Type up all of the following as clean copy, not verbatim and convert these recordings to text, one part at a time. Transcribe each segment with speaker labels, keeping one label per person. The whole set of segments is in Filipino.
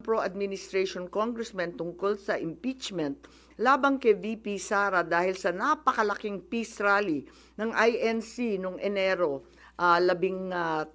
Speaker 1: pro-administration congressman tungkol sa impeachment labang kay VP Sara dahil sa napakalaking peace rally ng INC noong Enero 13,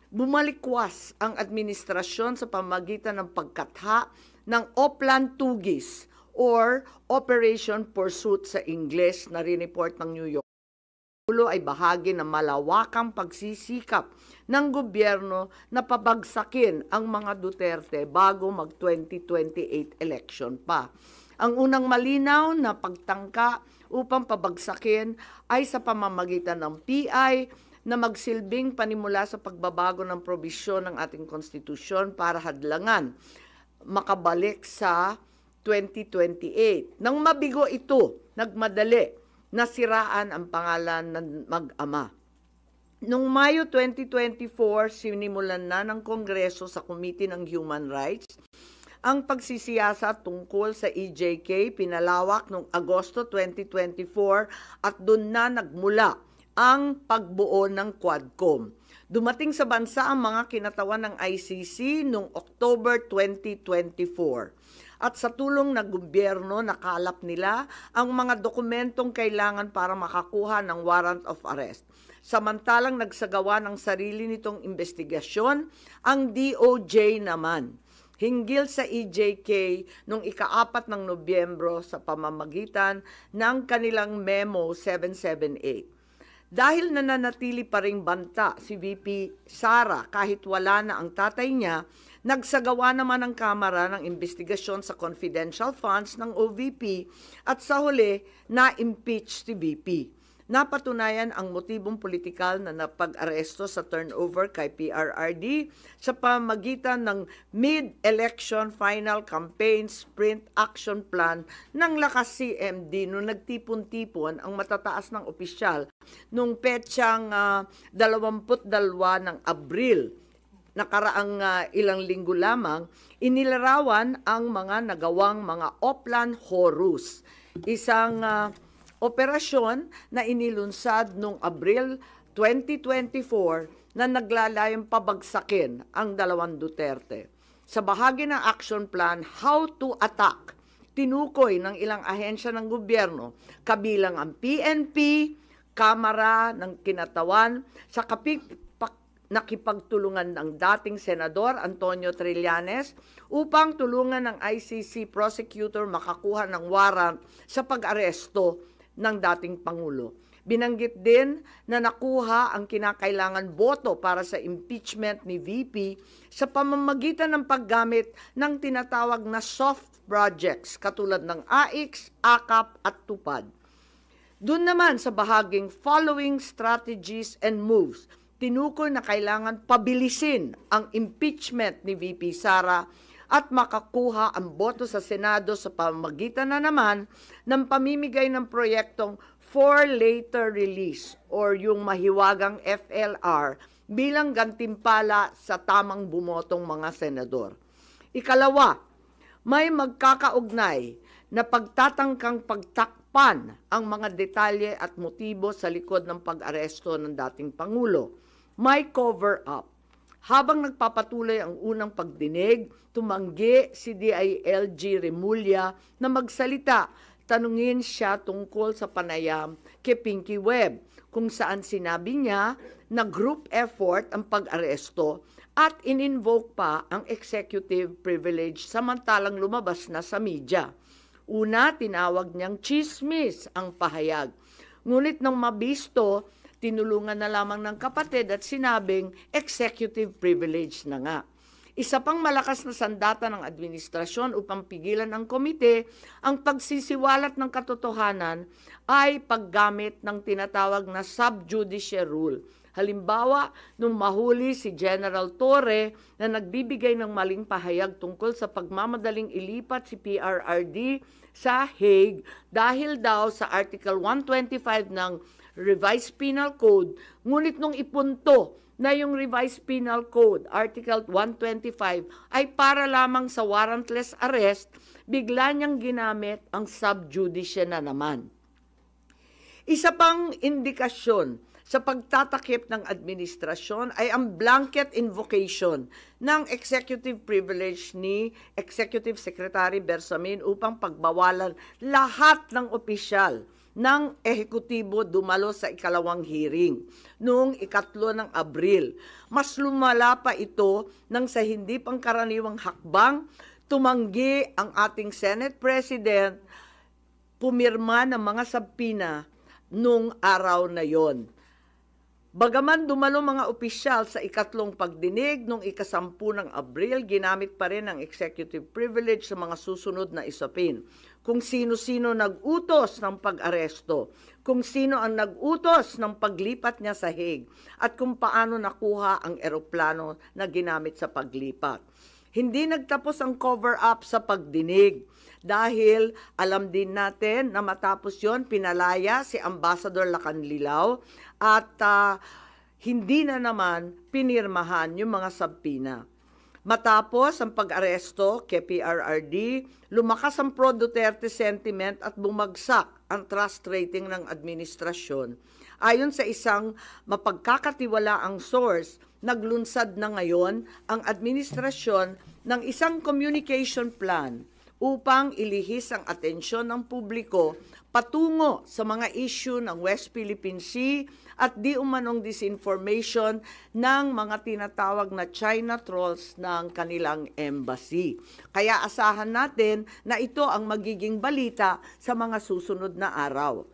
Speaker 1: bumalikwas ang administrasyon sa pamamagitan ng pagkatha ng Oplan Tugis or Operation Pursuit sa Ingles na rineport ng New York. Ulo ay bahagi ng malawakang pagsisikap ng gobyerno na pabagsakin ang mga Duterte bago mag-2028 election pa. Ang unang malinaw na pagtangka upang pabagsakin ay sa pamamagitan ng PI na magsilbing panimula sa pagbabago ng probisyon ng ating konstitusyon para hadlangan makabalik sa 2028. Nang mabigo ito, nagmadali nasiraan ang pangalan ng mag-ama. Noong Mayo 2024, sinimulan na ng Kongreso sa Committee ng Human Rights ang pagsisiyasat tungkol sa EJK, pinalawak noong Agosto 2024 at doon na nagmula ang pagbuo ng Quadcom. Dumating sa bansa ang mga kinatawan ng ICC noong October 2024. At sa tulong ng gobyerno, nakalap nila ang mga dokumentong kailangan para makakuha ng warrant of arrest. Samantalang nagsagawa ng sarili nitong investigasyon, ang DOJ naman hinggil sa EJK noong ika-4 ng Nobyembro sa pamamagitan ng kanilang Memo 778. Dahil nananatili pa ring banta si VP Sara kahit wala na ang tatay niya, nagsagawa naman ang Kamara ng investigasyon sa confidential funds ng OVP at sa huli na-impeach si VP. Napatunayan ang motibong politikal na napag-aresto sa turnover kay PRRD sa pamamagitan ng mid-election final campaign sprint action plan ng Lakas CMD noong nagtipon-tipon ang matataas ng opisyal noong petsang 22 ng Abril. Nakaraang ilang linggo lamang, inilarawan ang mga nagawang mga Oplan Horus, isang operasyon na inilunsad noong Abril 2024 na naglalayong pabagsakin ang dalawang Duterte. Sa bahagi ng action plan, How to Attack, tinukoy ng ilang ahensya ng gobyerno, kabilang ang PNP, Kamara ng Kinatawan, sa nakipagtulungan ng dating Senador Antonio Trillanes upang tulungan ng ICC prosecutor makakuha ng warrant sa pag-aresto ng dating Pangulo. Binanggit din na nakuha ang kinakailangan boto para sa impeachment ni VP sa pamamagitan ng paggamit ng tinatawag na soft projects katulad ng AIX, AKAP at TUPAD. Doon naman sa bahaging following strategies and moves, tinukoy na kailangan pabilisin ang impeachment ni VP Sara at makakuha ang boto sa Senado sa pamamagitan na naman ng pamimigay ng proyektong for later release or yung mahiwagang FLR bilang gantimpala sa tamang bumotong mga senador. Ikalawa, may magkakaugnay na pagtatangkang pagtakpan ang mga detalye at motibo sa likod ng pag-aresto ng dating Pangulo. May cover-up. Habang nagpapatuloy ang unang pagdinig, tumanggi si DILG Remulla na magsalita. Tanungin siya tungkol sa panayam kay Pinky Webb, kung saan sinabi niya na group effort ang pag-aresto at in-invoke pa ang executive privilege samantalang lumabas na sa media. Una, tinawag niyang chismis ang pahayag. Ngunit nang mabisto, tinulungan na lamang ng kapatid at sinabing executive privilege na nga. Isa pang malakas na sandata ng administrasyon upang pigilan ng komite ang pagsisiwalat ng katotohanan ay paggamit ng tinatawag na sub judice rule. Halimbawa, nung mahuli si General Torre na nagbibigay ng maling pahayag tungkol sa pagmamadaling ilipat si PRRD sa Hague dahil daw sa Article 125 ng Revised Penal Code, ngunit nung ipunto na yung Revised Penal Code, Article 125, ay para lamang sa warrantless arrest, bigla niyang ginamit ang sub judice na naman. Isa pang indikasyon sa pagtatakip ng administrasyon ay ang blanket invocation ng executive privilege ni Executive Secretary Bersamin upang pagbawalan lahat ng opisyal ng ehekutibo dumalo sa ikalawang hearing noong 3 ng Abril. Mas lumala pa ito nang sa hindi pangkaraniwang hakbang, tumanggi ang ating Senate President pumirma ng mga sabpina nung araw na yon. Bagaman dumalo mga opisyal sa ikatlong pagdinig noong 10 ng Abril, ginamit pa rin ang executive privilege sa mga susunod na isapin. Kung sino-sino nag-utos ng pag-aresto, kung sino ang nag-utos ng paglipat niya sa Hague, at kung paano nakuha ang eroplano na ginamit sa paglipat. Hindi nagtapos ang cover-up sa pagdinig dahil alam din natin na matapos yon pinalaya si Ambassador Lacanlilao at hindi na naman pinirmahan yung mga sabpina. Matapos ang pag-aresto kay PRRD, lumakas ang pro-Duterte sentiment at bumagsak ang trust rating ng administrasyon. Ayon sa isang mapagkakatiwalaang source, naglunsad na ngayon ang administrasyon ng isang communication plan upang ilihis ang atensyon ng publiko patungo sa mga issue ng West Philippine Sea at di umanong disinformation ng mga tinatawag na China trolls ng kanilang embassy. Kaya asahan natin na ito ang magiging balita sa mga susunod na araw.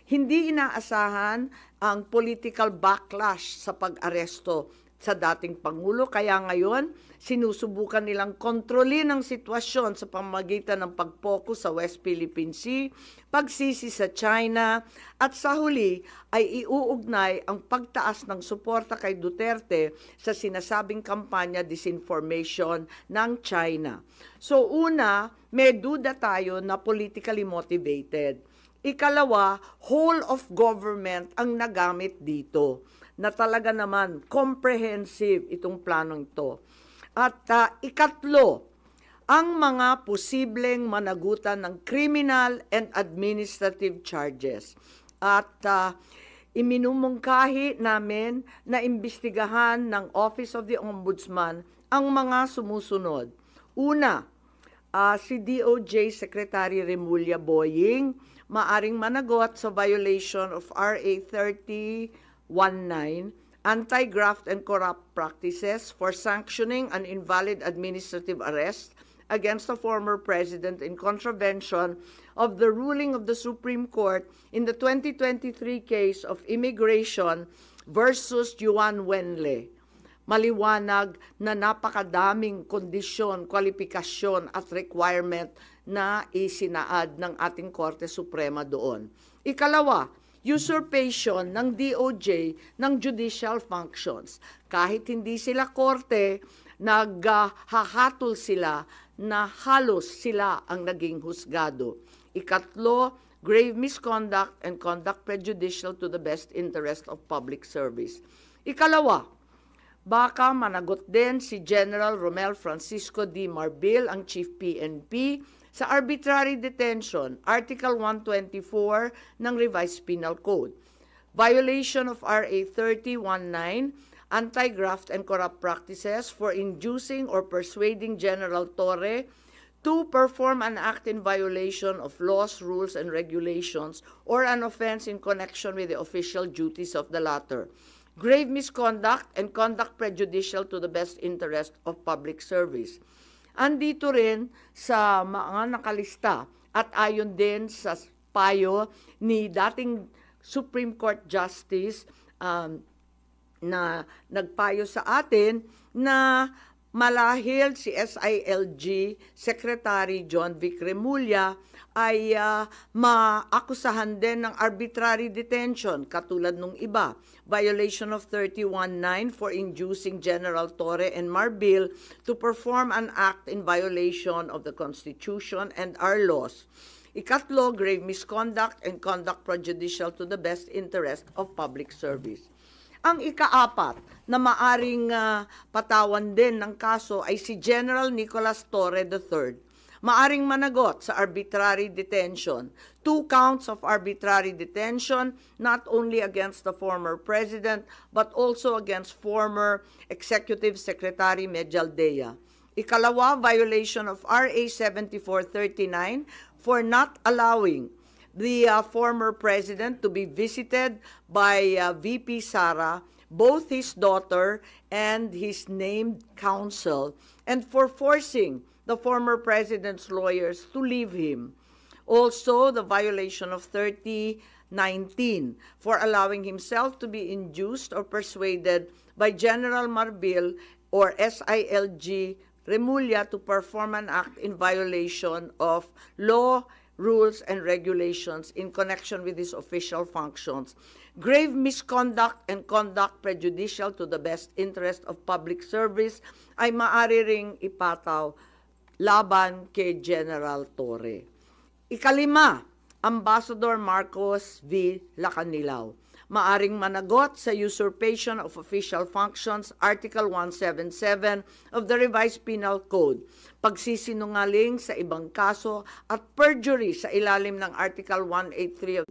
Speaker 1: Hindi inaasahan ang political backlash sa pag-aresto sa dating Pangulo, kaya ngayon sinusubukan nilang kontrolin ang sitwasyon sa pamamagitan ng pag-focus sa West Philippine Sea, pagsisi sa China, at sa huli ay iuugnay ang pagtaas ng suporta kay Duterte sa sinasabing kampanya disinformation ng China. So una, may duda tayo na politically motivated. Ikalawa, whole of government ang nagamit dito, na talaga naman comprehensive itong planong ito. At ikatlo, ang mga posibleng managutan ng criminal and administrative charges. At iminumungkahi namin na imbestigahan ng Office of the Ombudsman ang mga sumusunod. Una, si DOJ Secretary Remulla Boying maaring managot sa violation of RA 3019, Anti-Graft and Corrupt Practices for sanctioning an invalid administrative arrest against a former president in contravention of the ruling of the Supreme Court in the 2023 case of immigration versus Juan Wenle. Maliwanag na napakadaming kondisyon, kwalifikasyon at requirement na isinaad ng ating Korte Suprema doon. Ikalawa, usurpation ng DOJ ng judicial functions. Kahit hindi sila korte, naghahatol sila na halos sila ang naging husgado. Ikatlo, grave misconduct and conduct prejudicial to the best interest of public service. Ikalawa, baka managot din si General Romel Francisco D. Marbil, ang Chief PNP, sa arbitrary detention, Article 124 ng Revised Penal Code. Violation of RA 3019, Anti-Graft and Corrupt Practices for inducing or persuading General Torre to perform an act in violation of laws, rules, and regulations or an offense in connection with the official duties of the latter. Grave misconduct and conduct prejudicial to the best interest of public service. Andito rin sa mga nakalista at ayon din sa payo ni dating Supreme Court Justice na nagpayo sa atin na malahil si SILG Secretary John Vic Remulla ay maakusahan din ng arbitrary detention katulad nung iba. Violation of 319 for inducing General Torre and Marbil to perform an act in violation of the Constitution and our laws. Ikatlo, grave misconduct and conduct prejudicial to the best interest of public service. Ang ikaapat na maaring patawan din ng kaso ay si General Nicolas Torre III. Maaring managot sa arbitrary detention. 2 counts of arbitrary detention, not only against the former president, but also against former Executive Secretary Medialdea. Ikalawa, violation of RA 7439 for not allowing the former president to be visited by VP Sara, both his daughter and his named counsel, and for forcing the former president's lawyers to leave him. Also, the violation of 3019 for allowing himself to be induced or persuaded by General Marbil or SILG Remulla to perform an act in violation of law, rules, and regulations in connection with his official functions. Grave misconduct and conduct prejudicial to the best interest of public service ay maaari ring ipataw laban kay General Torre. Ikalima, Ambassador Marcos V. Lacanilao. Maaring managot sa usurpation of official functions, Article 177 of the Revised Penal Code, pagsisinungaling sa ibang kaso at perjury sa ilalim ng Article 183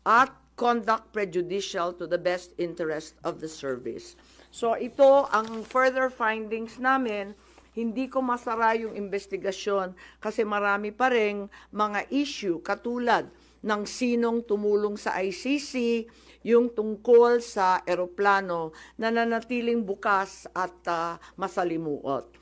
Speaker 1: at conduct prejudicial to the best interest of the service. So ito ang further findings namin. Hindi ko masara yung investigasyon kasi marami pa ring mga issue katulad ng sinong tumulong sa ICC, yung tungkol sa eroplano na nanatiling bukas at masalimuot.